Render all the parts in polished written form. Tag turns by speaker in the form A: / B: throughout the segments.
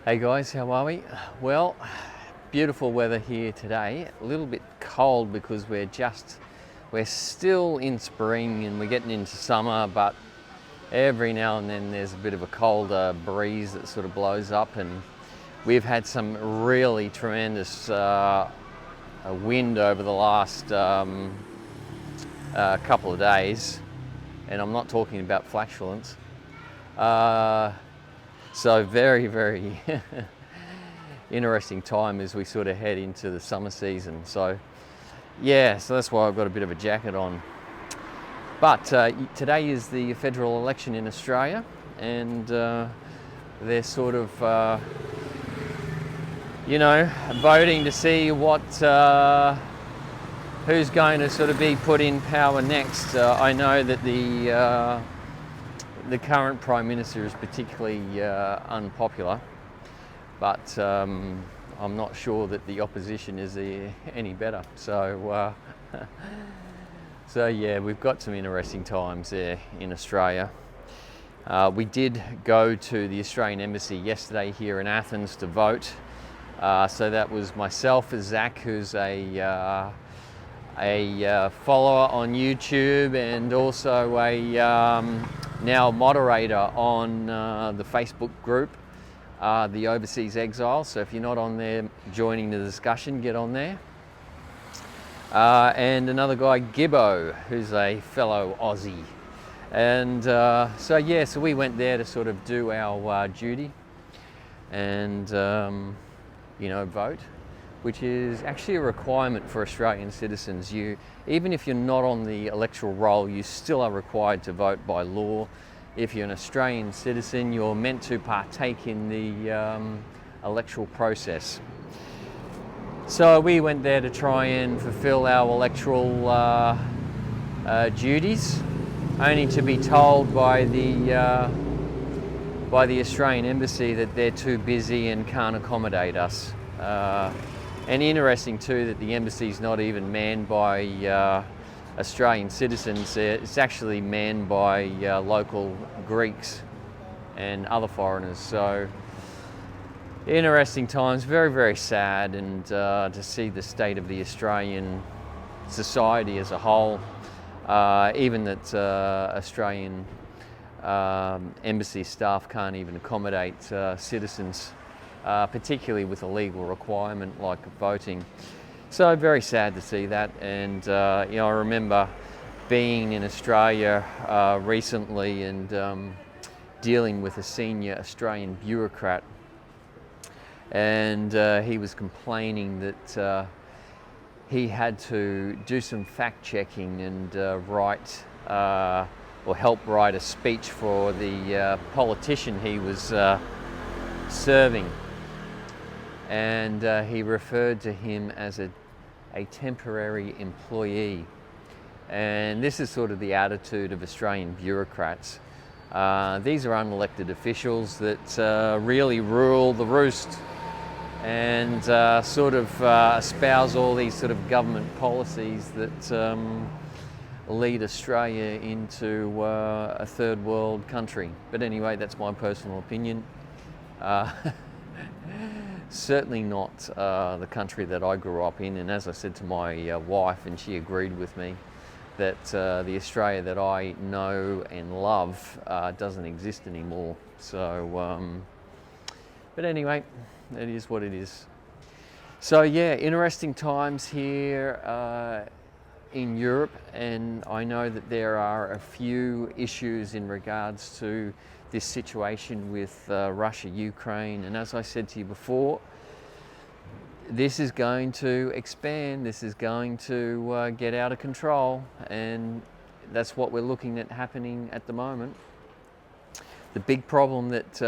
A: Hey guys, how are we? Well, beautiful weather here today. A little bit cold because we're still in spring and we're getting into summer, but every now and then there's a bit of a colder breeze that sort of blows up, and we've had some really tremendous wind over the last couple of days, and I'm not talking about flatulence. So very interesting time as we sort of head into the summer season. So yeah, so that's why I've got a bit of a jacket on. But today is the federal election in Australia, and they're sort of voting to see what who's going to sort of be put in power next. I know that the current Prime Minister is particularly unpopular, but I'm not sure that the opposition is any better. So, so yeah, we've got some interesting times there in Australia. We did go to the Australian Embassy yesterday here in Athens to vote. So that was myself, Zach, who's a follower on YouTube, and also a now moderator on the Facebook group, the Overseas Exile. So if you're not on there joining the discussion, get on there. And another guy, Gibbo, who's a fellow Aussie. And so we went there to sort of do our duty and vote, which is actually a requirement for Australian citizens. Even if you're not on the electoral roll, you still are required to vote by law. If you're an Australian citizen, you're meant to partake in the electoral process. So we went there to try and fulfill our electoral duties, only to be told by the Australian Embassy that they're too busy and can't accommodate us. And interesting too that the embassy is not even manned by Australian citizens. It's actually manned by local Greeks and other foreigners. So interesting times, very sad, and to see the state of the Australian society as a whole, even that Australian embassy staff can't even accommodate citizens, particularly with a legal requirement like voting. So very sad to see that. And I remember being in Australia recently and dealing with a senior Australian bureaucrat, and he was complaining that he had to do some fact checking and help write a speech for the politician he was serving. And he referred to him as a temporary employee. And this is sort of the attitude of Australian bureaucrats. These are unelected officials that really rule the roost and sort of espouse all these sort of government policies that lead Australia into a third world country. But anyway, that's my personal opinion. Certainly not the country that I grew up in, and as I said to my wife, and she agreed with me, that the Australia that I know and love doesn't exist anymore. So, but anyway, it is what it is. So yeah, interesting times here in Europe, and I know that there are a few issues in regards to this situation with Russia, Ukraine, and as I said to you before, this is going to expand, this is going to get out of control, and that's what we're looking at happening at the moment. The big problem that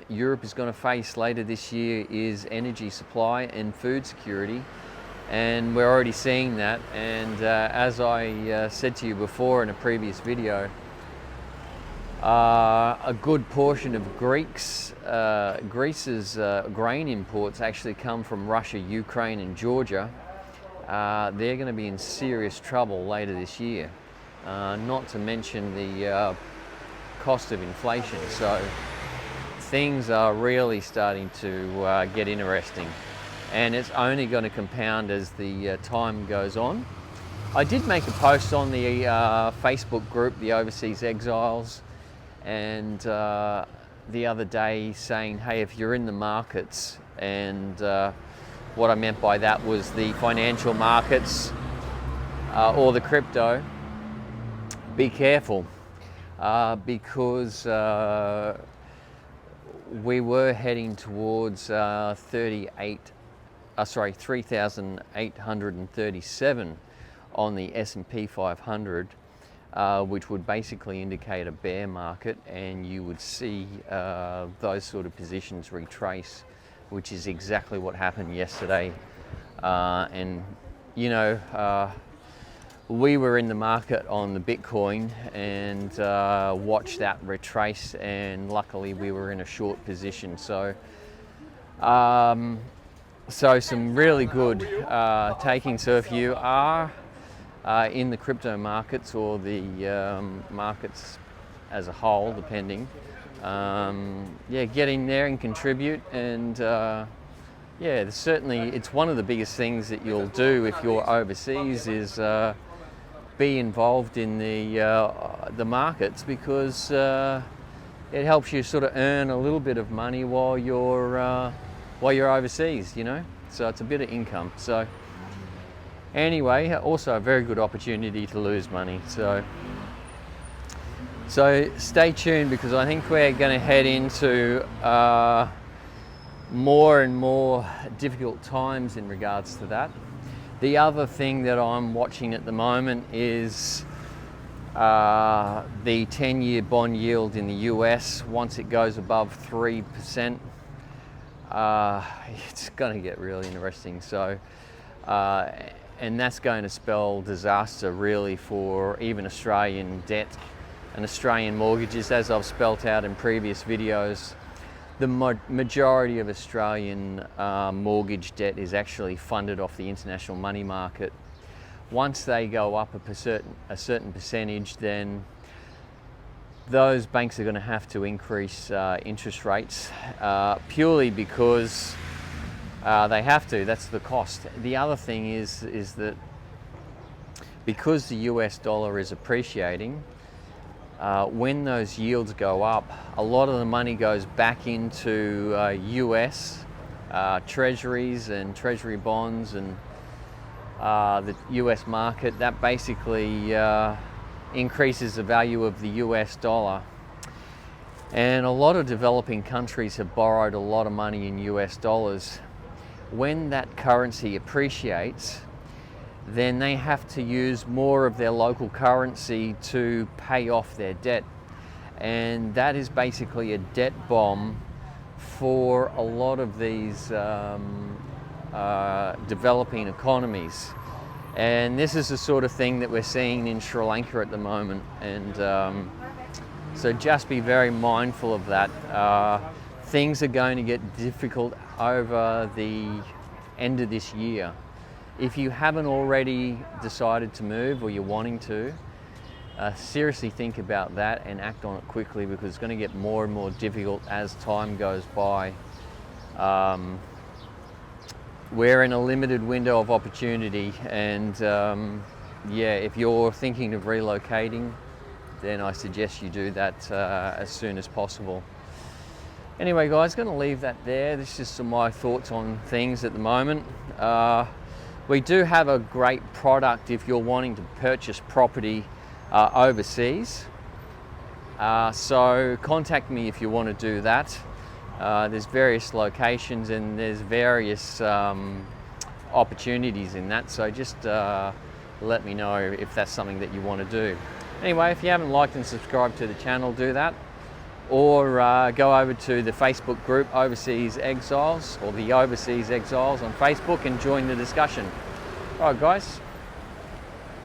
A: Europe is going to face later this year is energy supply and food security, and we're already seeing that. And as I said to you before in a previous video, a good portion of Greece's grain imports actually come from Russia, Ukraine and Georgia. They're going to be in serious trouble later this year, not to mention the cost of inflation. So things are really starting to get interesting, and it's only going to compound as the time goes on. I did make a post on the Facebook group, the Overseas Exiles, and the other day saying, hey, if you're in the markets, and what I meant by that was the financial markets or the crypto, be careful because we were heading towards 3,837 on the S&P 500, which would basically indicate a bear market, and you would see those sort of positions retrace, which is exactly what happened yesterday. And you know, we were in the market on the Bitcoin and watched that retrace, and luckily we were in a short position. So some really good taking. So if you are in the crypto markets or the markets as a whole, depending, yeah, get in there and contribute. And yeah, certainly it's one of the biggest things that you'll do if you're overseas is be involved in the markets, because it helps you sort of earn a little bit of money while you're overseas, you know. So it's a bit of income. So anyway, also a very good opportunity to lose money. So stay tuned, because I think we're going to head into more and more difficult times in regards to that. The other thing that I'm watching at the moment is the 10-year bond yield in the US. Once it goes above 3%, it's going to get really interesting. So, and that's going to spell disaster really for even Australian debt and Australian mortgages. As I've spelt out in previous videos, the majority of Australian mortgage debt is actually funded off the international money market. Once they go up a certain percentage, then those banks are going to have to increase interest rates purely because they have to. That's the cost. The other thing is that because the US dollar is appreciating, when those yields go up, a lot of the money goes back into US treasuries and treasury bonds and the US market. That basically increases the value of the US dollar. And a lot of developing countries have borrowed a lot of money in US dollars. When that currency appreciates, then they have to use more of their local currency to pay off their debt. And that is basically a debt bomb for a lot of these developing economies. And this is the sort of thing that we're seeing in Sri Lanka at the moment. And so just be very mindful of that. Things are going to get difficult over the end of this year. If you haven't already decided to move, or you're wanting to, seriously think about that and act on it quickly, because it's going to get more and more difficult as time goes by. We're in a limited window of opportunity, and yeah, if you're thinking of relocating, then I suggest you do that as soon as possible. Anyway guys, going to leave that there. This is some of my thoughts on things at the moment. We do have a great product if you're wanting to purchase property overseas. So contact me if you want to do that. There's various locations and there's various opportunities in that. So just let me know if that's something that you want to do. Anyway, if you haven't liked and subscribed to the channel, do that. Or go over to the Facebook group Overseas Exiles, or the Overseas Exiles on Facebook, and join the discussion. All right guys,